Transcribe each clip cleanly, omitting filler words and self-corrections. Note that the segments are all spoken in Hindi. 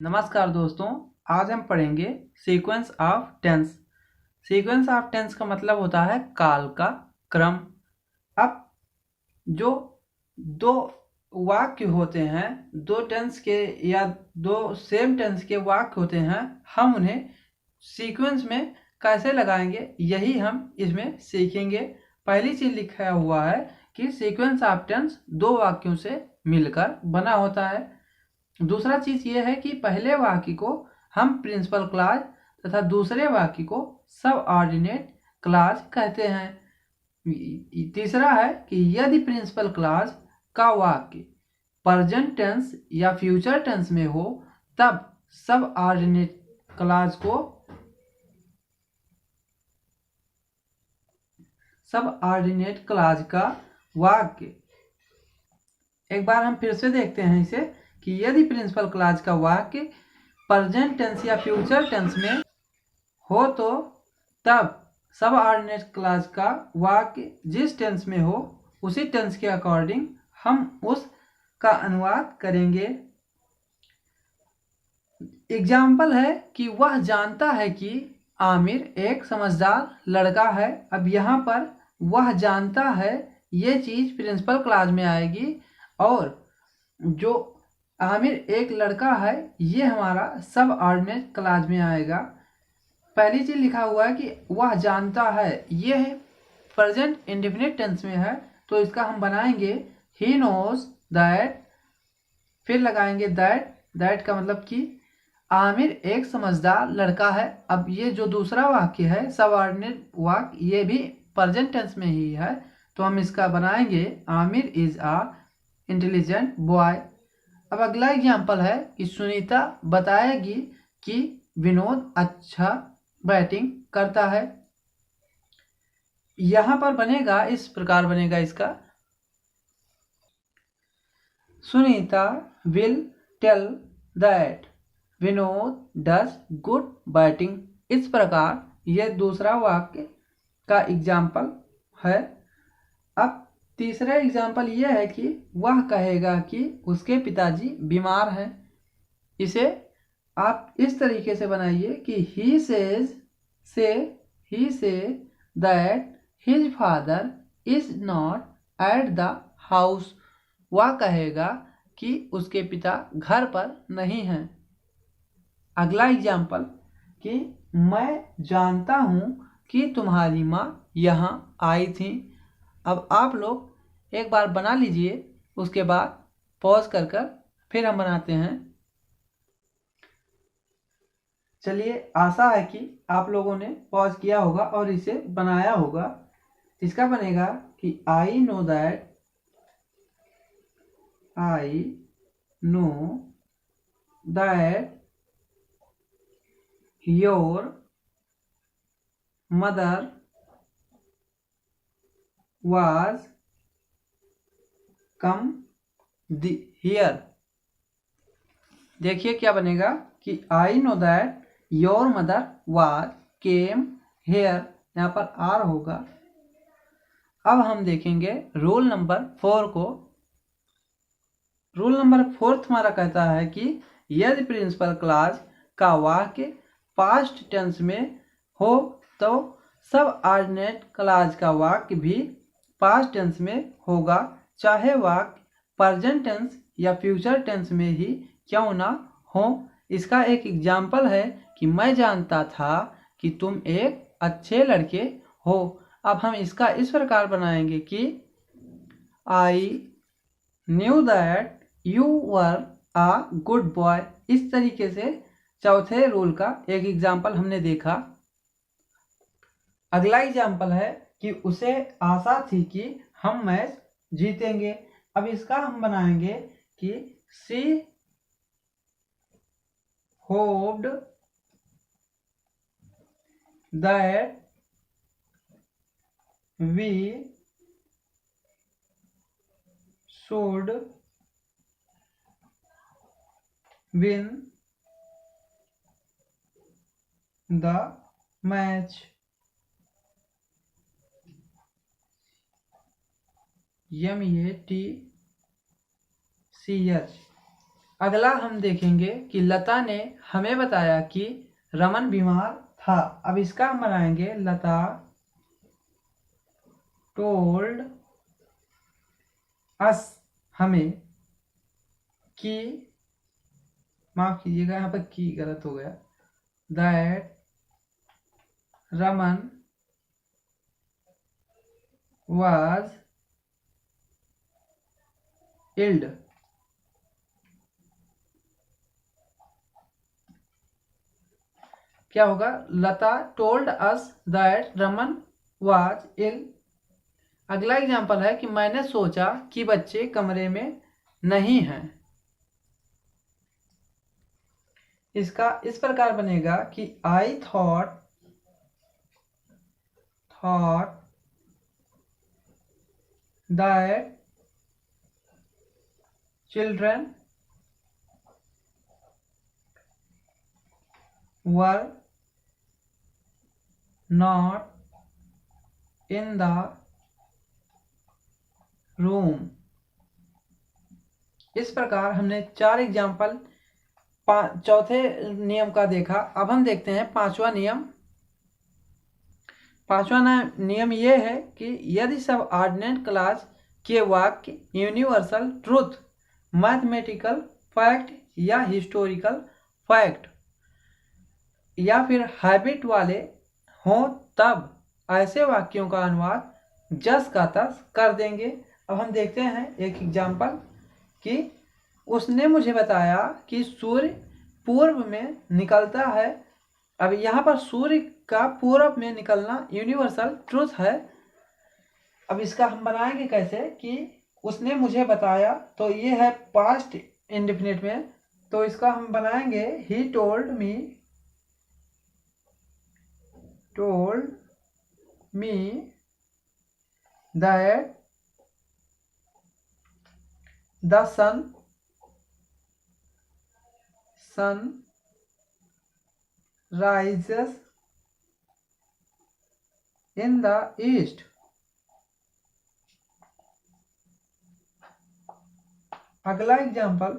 नमस्कार दोस्तों, आज हम पढ़ेंगे sequence of tense. Sequence of tense का मतलब होता है काल का क्रम। अब जो दो वाक्य होते हैं, दो टेंस के या दो सेम टेंस के वाक्य होते हैं, हम उन्हें सीक्वेंस में कैसे लगाएंगे यही हम इसमें सीखेंगे। पहली चीज लिखा हुआ है कि सीक्वेंस ऑफ टेंस दो वाक्यों से मिलकर बना होता है। दूसरा चीज ये है कि पहले वाक्य को हम प्रिंसिपल क्लॉज तथा दूसरे वाक्य को सब ऑर्डिनेट क्लॉज कहते हैं। तीसरा है कि यदि प्रिंसिपल क्लॉज का वाक्य प्रेजेंट टेंस या फ्यूचर टेंस में हो तब सब ऑर्डिनेट क्लॉज को सब ऑर्डिनेट क्लॉज का वाक्य। एक बार हम फिर से देखते हैं इसे कि यदि प्रिंसिपल क्लॉज का वाक्य प्रेजेंट टेंस या फ्यूचर टेंस में हो तो तब सब ऑर्डिनेट क्लॉज का वाक्य जिस टेंस में हो उसी टेंस के अकॉर्डिंग हम उसका अनुवाद करेंगे। एग्जाम्पल है कि वह जानता है कि आमिर एक समझदार लड़का है। अब यहाँ पर वह जानता है ये चीज प्रिंसिपल क्लॉज में आएगी और जो आमिर एक लड़का है ये हमारा सब ऑर्डिनेट क्लॉज में आएगा। पहली चीज लिखा हुआ है कि वह जानता है, ये है प्रेजेंट इंडेफिनिट टेंस में है तो इसका हम बनाएंगे ही नोज दैट, फिर लगाएंगे दैट का मतलब कि आमिर एक समझदार लड़का है। अब ये जो दूसरा वाक्य है सब ऑर्डिनेट वाक्य ये भी प्रेजेंट टेंस में ही है तो हम इसका बनाएंगे Aamir is a intelligent boy. अब अगला एग्जाम्पल है कि सुनीता बताएगी कि विनोद अच्छा बैटिंग करता है। यहां पर बनेगा इस प्रकार बनेगा इसका, Sunita will tell that Vinod does good batting. इस प्रकार यह दूसरा वाक्य का एग्जाम्पल है। अब तीसरा एग्जाम्पल यह है कि वह कहेगा कि उसके पिताजी बीमार हैं। इसे आप इस तरीके से बनाइए कि he say that his father is not at the house. वह कहेगा कि उसके पिता घर पर नहीं हैं। अगला एग्जाम्पल कि मैं जानता हूं कि तुम्हारी माँ यहाँ आई थी। अब आप लोग एक बार बना लीजिए, उसके बाद पॉज कर फिर हम बनाते हैं। चलिए, आशा है कि आप लोगों ने पॉज किया होगा और इसे बनाया होगा। इसका बनेगा कि I know that your mother was come here। देखिए क्या बनेगा कि I know that your mother was came here, यहाँ पर आर होगा। अब हम देखेंगे रूल नंबर 4 को। रूल नंबर 4 हमारा कहता है कि यदि प्रिंसिपल क्लॉज का वाक्य पास्ट टेंस में हो तो सब ऑर्डिनेट क्लॉज का वाक्य भी पास्ट टेंस में होगा, चाहे वाक्य प्रेजेंट टेंस या फ्यूचर टेंस में ही क्यों ना हो। इसका एक एग्जाम्पल है कि मैं जानता था कि तुम एक अच्छे लड़के हो। अब हम इसका इस प्रकार बनाएंगे कि I knew that you were a good boy. इस तरीके से चौथे रूल का एक एग्जाम्पल हमने देखा। अगला एग्जाम्पल है कि उसे आशा थी कि हम मैच जीतेंगे। अब इसका हम बनाएंगे कि she hoped that we should win the match. MATCH। अगला हम देखेंगे कि लता ने हमें बताया कि रमन बीमार था। अब इसका हम बनाएंगे लता टोल्ड अस, हमें, कि, माफ कीजिएगा यहाँ पर की गलत हो गया, दैट रमन was ill। क्या होगा? लता told us that Raman was ill. अगला एग्जाम्पल है कि मैंने सोचा कि बच्चे कमरे में नहीं हैं। इसका इस प्रकार बनेगा कि I thought that children were not in the room. इस प्रकार हमने 4 एग्जाम्पल चौथे नियम का देखा। अब हम देखते हैं पांचवा नियम। पांचवा नियम यह है कि यदि सब ऑर्डिनेट क्लास के वाक्य यूनिवर्सल ट्रूथ, मैथमेटिकल फैक्ट या हिस्टोरिकल फैक्ट या फिर हैबिट वाले हों तब ऐसे वाक्यों का अनुवाद जस का तस कर देंगे। अब हम देखते हैं एक एग्जाम्पल कि उसने मुझे बताया कि सूर्य पूर्व में निकलता है। अब यहाँ पर सूर्य का पूर्व में निकलना यूनिवर्सल ट्रूथ है। अब इसका हम बनाएंगे कैसे कि उसने मुझे बताया, तो ये है पास्ट इंडेफिनिट में, तो इसका हम बनाएंगे he told me that the sun rises in the east। अगला एग्जाम्पल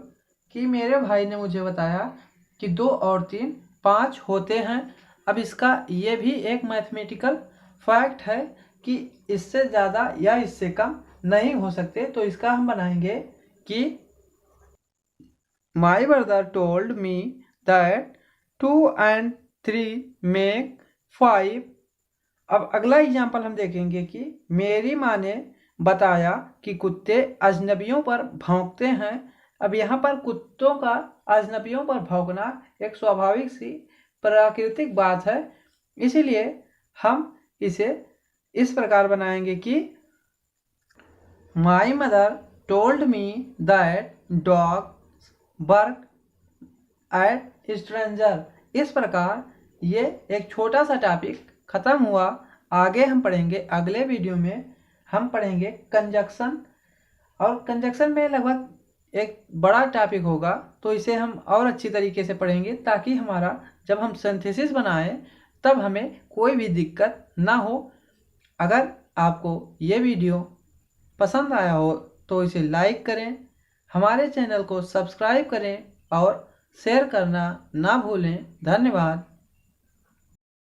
कि मेरे भाई ने मुझे बताया कि 2 और 3 5 होते हैं। अब इसका ये भी एक मैथमेटिकल फैक्ट है कि इससे ज़्यादा या इससे कम नहीं हो सकते। तो इसका हम बनाएंगे कि my brother told me that 2 and 3 make 5। अब अगला एग्जाम्पल हम देखेंगे कि मेरी माँ ने बताया कि कुत्ते अजनबियों पर भौंकते हैं। अब यहाँ पर कुत्तों का अजनबियों पर भौंकना एक स्वाभाविक सी प्राकृतिक बात है, इसीलिए हम इसे इस प्रकार बनाएंगे कि my mother told me that dogs bark at stranger. इस प्रकार ये एक छोटा सा टॉपिक खत्म हुआ। आगे हम पढ़ेंगे, अगले वीडियो में हम पढ़ेंगे कंजक्शन, और कंजक्शन में लगभग एक बड़ा टॉपिक होगा, तो इसे हम और अच्छी तरीके से पढ़ेंगे ताकि हमारा जब हम सिंथेसिस बनाएं तब हमें कोई भी दिक्कत ना हो। अगर आपको ये वीडियो पसंद आया हो तो इसे लाइक करें, हमारे चैनल को सब्सक्राइब करें और शेयर करना ना भूलें। धन्यवाद।